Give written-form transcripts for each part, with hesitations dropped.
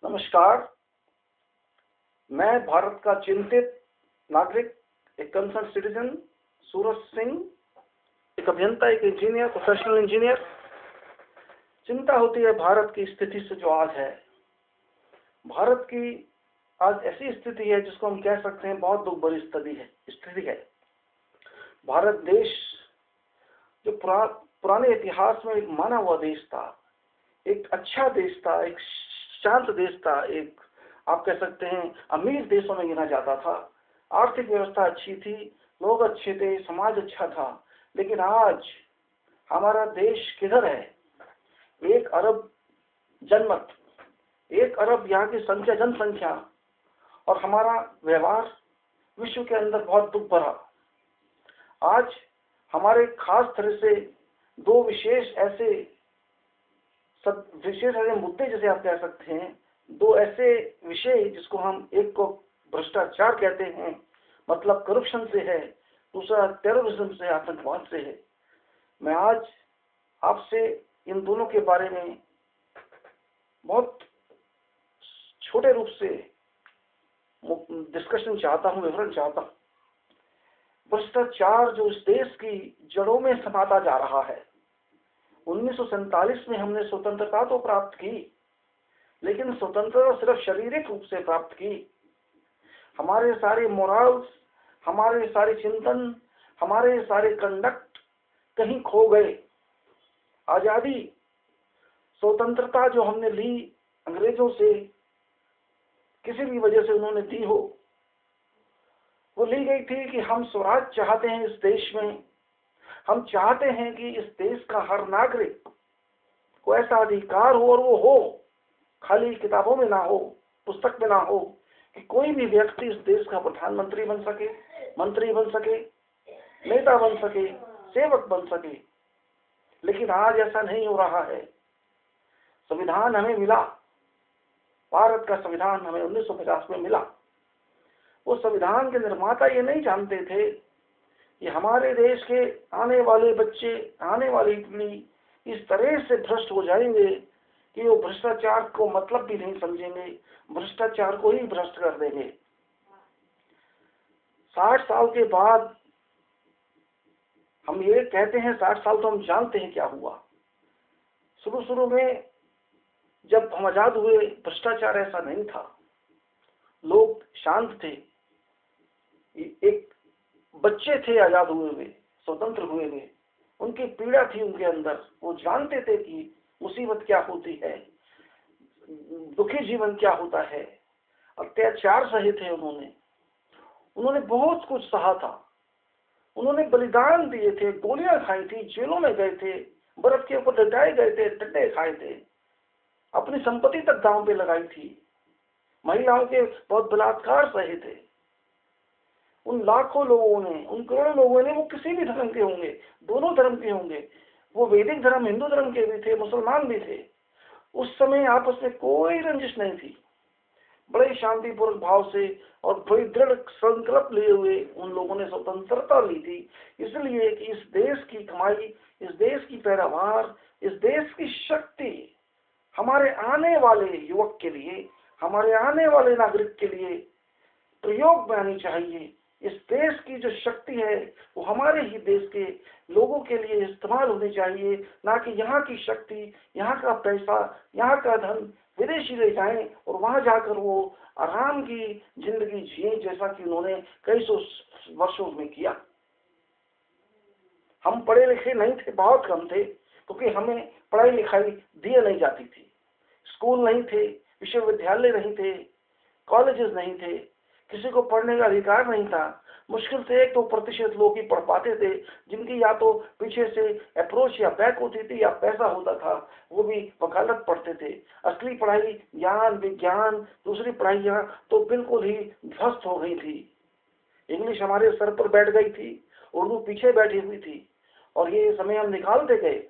नमस्कार। मैं भारत का चिंतित नागरिक, एक कंसर्न सिटीजन सूरज सिंह, एक अभियंता, एक इंजीनियर, प्रोफेशनल इंजीनियर। चिंता होती है भारत की स्थिति से जो आज है। भारत की आज ऐसी स्थिति है जिसको हम कह सकते हैं बहुत दुख भरी स्थिति है। भारत देश जो पुराने इतिहास में एक माना हुआ देश था, एक अच्छा देश था, एक शांत देश था, एक आप कह सकते हैं अमीर देशों में गिना जाता था। आर्थिक व्यवस्था अच्छी थी, लोग अच्छे थे, समाज अच्छा था। लेकिन आज हमारा देश किधर है? 1 अरब जनमत, 1 अरब यहाँ की जनसंख्या, और हमारा व्यवहार विश्व के अंदर बहुत दुख भरा। आज हमारे खास तरह से 2 विशेष ऐसे मुद्दे, जैसे आप कह सकते हैं, 2 ऐसे विषय जिसको हम, एक को भ्रष्टाचार कहते हैं, मतलब करप्शन से है, दूसरा टेररिज्म से, आतंकवाद से है। मैं आज आपसे इन दोनों के बारे में बहुत छोटे रूप से डिस्कशन चाहता हूं, विवरण चाहता हूं। भ्रष्टाचार जो इस देश की जड़ों में समाता जा रहा है। 1947 में हमने स्वतंत्रता तो प्राप्त की, लेकिन स्वतंत्रता सिर्फ शारीरिक रूप से प्राप्त की। हमारे सारे मोरल्स, हमारे सारे चिंतन, हमारे सारे कंडक्ट कहीं खो गए। आजादी, स्वतंत्रता जो हमने ली अंग्रेजों से, किसी भी वजह से उन्होंने दी हो, वो ली गई थी कि हम स्वराज चाहते हैं इस देश में। हम चाहते हैं कि इस देश का हर नागरिक को ऐसा अधिकार हो, और वो हो, खाली किताबों में ना हो, पुस्तक में ना हो, कि कोई भी व्यक्ति इस देश का प्रधानमंत्री बन सके, मंत्री बन सके, नेता बन सके, सेवक बन सके। लेकिन आज ऐसा नहीं हो रहा है। संविधान हमें मिला, भारत का संविधान हमें 1950 में मिला। वो संविधान के निर्माता ये नहीं जानते थे कि हमारे देश के आने वाले बच्चे, आने वाली पीढ़ी इस तरह से भ्रष्ट हो जाएंगे कि वो भ्रष्टाचार को मतलब भी नहीं समझेंगे, भ्रष्टाचार को ही भ्रष्ट कर देंगे। 60 साल के बाद हम ये कहते हैं, 60 साल तो हम जानते हैं क्या हुआ। शुरू में जब हम आजाद हुए, भ्रष्टाचार ऐसा नहीं था, लोग शांत थे। एक बच्चे थे आजाद हुए हुए, स्वतंत्र हुए हुए, उनकी पीड़ा थी उनके अंदर। वो जानते थे कि मुसीबत क्या होती है, दुखी जीवन क्या होता है, अत्याचार सहे थे उन्होंने बहुत कुछ सहा था। उन्होंने बलिदान दिए थे, गोलियां खाई थी, जेलों में गए थे, बर्फ के ऊपर लटाए गए थे, डंडे खाए थे, अपनी संपत्ति तक दांव पे लगाई थी, महिलाओं के बहुत बलात्कार सहे थे। उन लाखों लोगों ने, उन करोड़ों लोगों ने, वो किसी भी धर्म के होंगे, दोनों धर्म के होंगे, वो वैदिक धर्म, हिंदू धर्म के भी थे, मुसलमान भी थे, उस समय आपस में कोई रंजिश नहीं थी। बड़े शांतिपूर्वक भाव से और बड़ी दृढ़ संकल्प लिए हुए उन लोगों ने स्वतंत्रता ली थी, इसलिए कि इस देश की कमाई, इस देश की पैदावार, इस देश की शक्ति हमारे आने वाले युवक के लिए, हमारे आने वाले नागरिक के लिए प्रयोग में आनी चाहिए। इस देश की जो शक्ति है वो हमारे ही देश के लोगों के लिए इस्तेमाल होनी चाहिए, ना कि यहाँ की शक्ति, यहाँ का पैसा, यहाँ का धन विदेशी ले जाएं और वहां जाकर वो आराम की जिंदगी जिए, जैसा कि उन्होंने कई सौ वर्षों में किया। हम पढ़े लिखे नहीं थे, बहुत कम थे, क्योंकि हमें पढ़ाई लिखाई दी नहीं जाती थी। स्कूल नहीं थे, विश्वविद्यालय नहीं थे, कॉलेजेस नहीं थे, किसी को पढ़ने का अधिकार नहीं था। मुश्किल से 1-2% लोग ही पढ़ पाते थे, जिनकी या तो पीछे से अप्रोच या बैक होती थी या पैसा होता था, वो भी वकालत पढ़ते थे। असली पढ़ाई, ज्ञान, विज्ञान, दूसरी पढ़ाइयाँ तो बिल्कुल ही ध्वस्त हो गई थी। इंग्लिश हमारे सर पर बैठ गई थी, उर्दू पीछे बैठी हुई थी, और ये समय हम निकालते गए।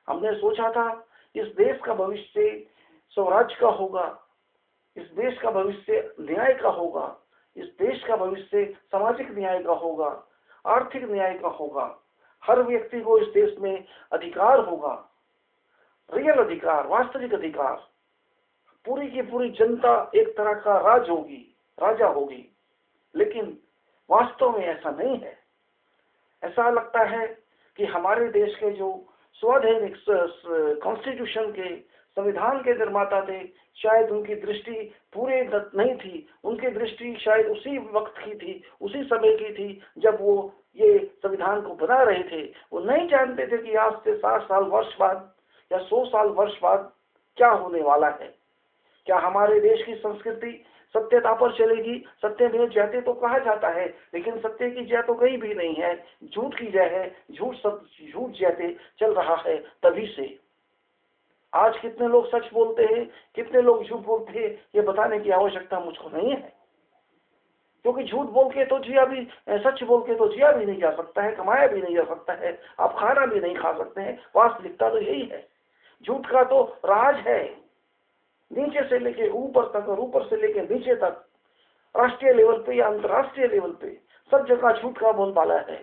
हमने सोचा था इस देश का भविष्य स्वराज का होगा, इस देश का भविष्य न्याय का होगा, इस देश का भविष्य सामाजिक न्याय का होगा, आर्थिक न्याय का होगा। हर व्यक्ति को इस देश में अधिकार होगा, रियल अधिकार, वास्तविक अधिकार, पूरी की पूरी जनता एक तरह का राजा होगी, लेकिन वास्तव में ऐसा नहीं है। ऐसा लगता है कि हमारे देश के जो स्वाधीन कॉन्स्टिट्यूशन के संविधान के निर्माता थे, शायद उनकी दृष्टि पूरे नहीं थी, उनकी दृष्टि शायद उसी वक्त की थी, उसी समय की थी जब वो ये संविधान को बना रहे थे। वो नहीं जानते थे कि आज से 60 साल वर्ष बाद या 100 साल वर्ष बाद क्या होने वाला है। क्या हमारे देश की संस्कृति सत्यता पर चलेगी? सत्य में जयते तो कहा जाता है, लेकिन सत्य की जय तो कहीं भी नहीं है, झूठ की जय है। झूठ जयते चल रहा है तभी से। आज कितने लोग सच बोलते हैं, कितने लोग झूठ बोलते हैं, ये बताने की आवश्यकता मुझको नहीं है, क्योंकि झूठ बोल के तो जिया भी, सच बोल के तो जिया भी नहीं जा सकता है, कमाया भी नहीं जा सकता है, आप खाना भी नहीं खा सकते हैं। वास्तविकता तो यही है। झूठ का तो राज है, नीचे से लेके ऊपर तक और ऊपर से लेके नीचे तक, राष्ट्रीय लेवल पे या अंतर्राष्ट्रीय लेवल पे सब जगह झूठ का बोलबाला है।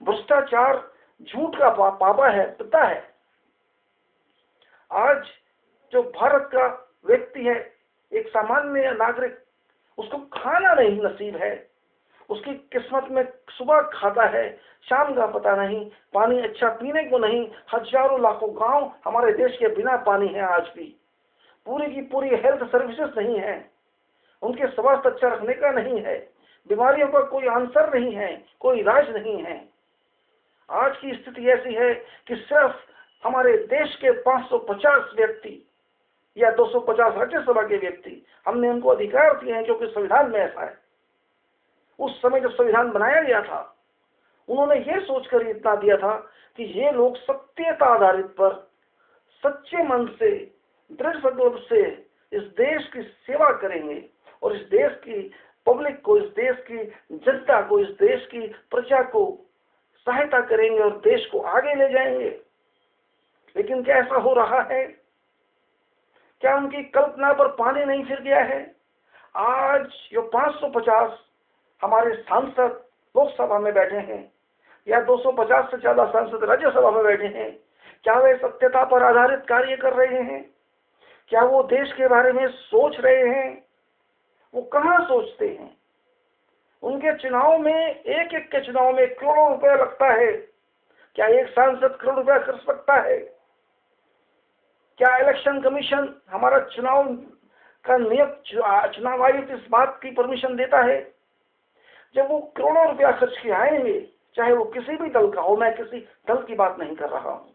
भ्रष्टाचार झूठ का पापा है, पता है। आज जो भारत का व्यक्ति है, एक सामान्य नागरिक, उसको खाना नहीं नसीब है, उसकी किस्मत में सुबह खाता है, शाम का पता नहीं, पानी अच्छा पीने को नहीं। हजारों लाखों गांव हमारे देश के बिना पानी है आज भी। पूरी की पूरी हेल्थ सर्विसेज नहीं है, उनके स्वास्थ्य अच्छा रखने का नहीं है, बीमारियों का कोई आंसर नहीं है, कोई इलाज नहीं है। आज की स्थिति ऐसी है कि सिर्फ हमारे देश के 550 व्यक्ति या 250 राज्यसभा के व्यक्ति, हमने उनको अधिकार दिए हैं क्योंकि संविधान में ऐसा है। उस समय जब संविधान बनाया गया था, उन्होंने ये सोचकर इतना दिया था कि ये लोग सत्यता आधारित पर सच्चे मन से, दृढ़ संकल्प से इस देश की सेवा करेंगे और इस देश की पब्लिक को, इस देश की जनता को, इस देश की प्रजा को सहायता करेंगे और देश को आगे ले जाएंगे। लेकिन क्या ऐसा हो रहा है? क्या उनकी कल्पना पर पानी नहीं फिर गया है? आज जो 550 हमारे सांसद लोकसभा में बैठे हैं या 250 से ज्यादा सांसद राज्यसभा में बैठे हैं, क्या वे सत्यता पर आधारित कार्य कर रहे हैं? क्या वो देश के बारे में सोच रहे हैं? वो कहाँ सोचते हैं? उनके चुनाव में, एक एक के चुनाव में करोड़ों रुपया लगता है। क्या एक सांसद करोड़ रुपया कर सकता है? क्या इलेक्शन कमीशन, हमारा चुनाव का नियम, चुनाव आयोग इस बात की परमिशन देता है? जब वो करोड़ों रुपया खर्च के आएंगे, चाहे वो किसी भी दल का हो, मैं किसी दल की बात नहीं कर रहा हूं,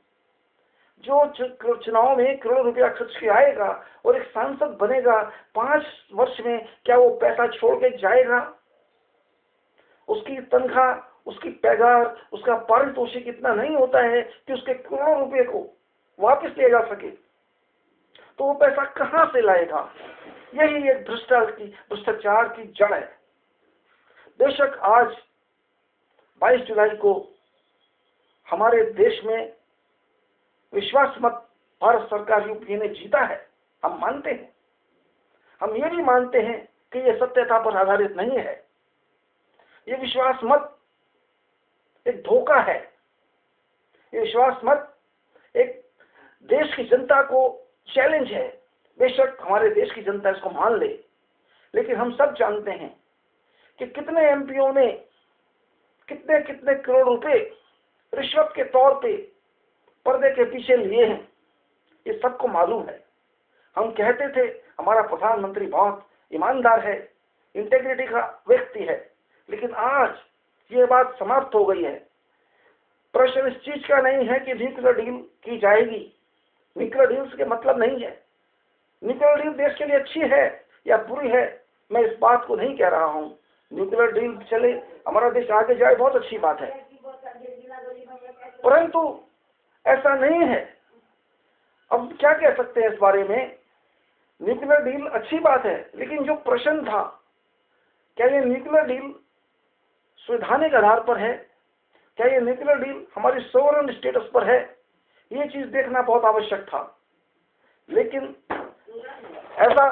जो चुनाव में करोड़ रुपया खर्च के आएगा और एक सांसद बनेगा, 5 वर्ष में क्या वो पैसा छोड़ के जाएगा? उसकी तनख्वाह, उसकी पगार, उसका पारितोषिक इतना नहीं होता है कि उसके करोड़ों रुपए को वापस लिया जा सके। तो वो पैसा कहां से लाएगा? यही एक भ्रष्टाचार की जड़ है। बेशक आज 22 जुलाई को हमारे देश में विश्वास मत भारत सरकार यूपीए ने जीता है, हम मानते हैं। हम ये भी मानते हैं कि ये सत्यता पर आधारित नहीं है। ये विश्वास मत एक धोखा है। ये विश्वास मत एक देश की जनता को चैलेंज है। बेशक हमारे देश की जनता इसको मान ले, लेकिन हम सब जानते हैं कि कितने एमपीओ ने कितने कितने करोड़ रुपए रिश्वत के तौर पे पर्दे के पीछे लिए हैं। ये सबको मालूम है। हम कहते थे हमारा प्रधानमंत्री बहुत ईमानदार है, इंटेग्रिटी का व्यक्ति है, लेकिन आज ये बात समाप्त हो गई है। प्रश्न इस चीज का नहीं है कि न्यूक्लियर डील की जाएगी। न्यूक्लियर डील के मतलब नहीं है न्यूक्लियर डील देश के लिए अच्छी है या बुरी है, मैं इस बात को नहीं कह रहा हूं। न्यूक्लियर डील चले, हमारा देश आगे जाए, बहुत अच्छी बात है, परंतु ऐसा नहीं है। अब क्या कह सकते हैं इस बारे में? न्यूक्लियर डील अच्छी बात है, लेकिन जो प्रश्न था, क्या ये न्यूक्लियर डील संवैधानिक आधार पर है? क्या ये न्यूक्लियर डील हमारी सोवरेन स्टेटस पर है? ये चीज देखना बहुत आवश्यक था, लेकिन ऐसा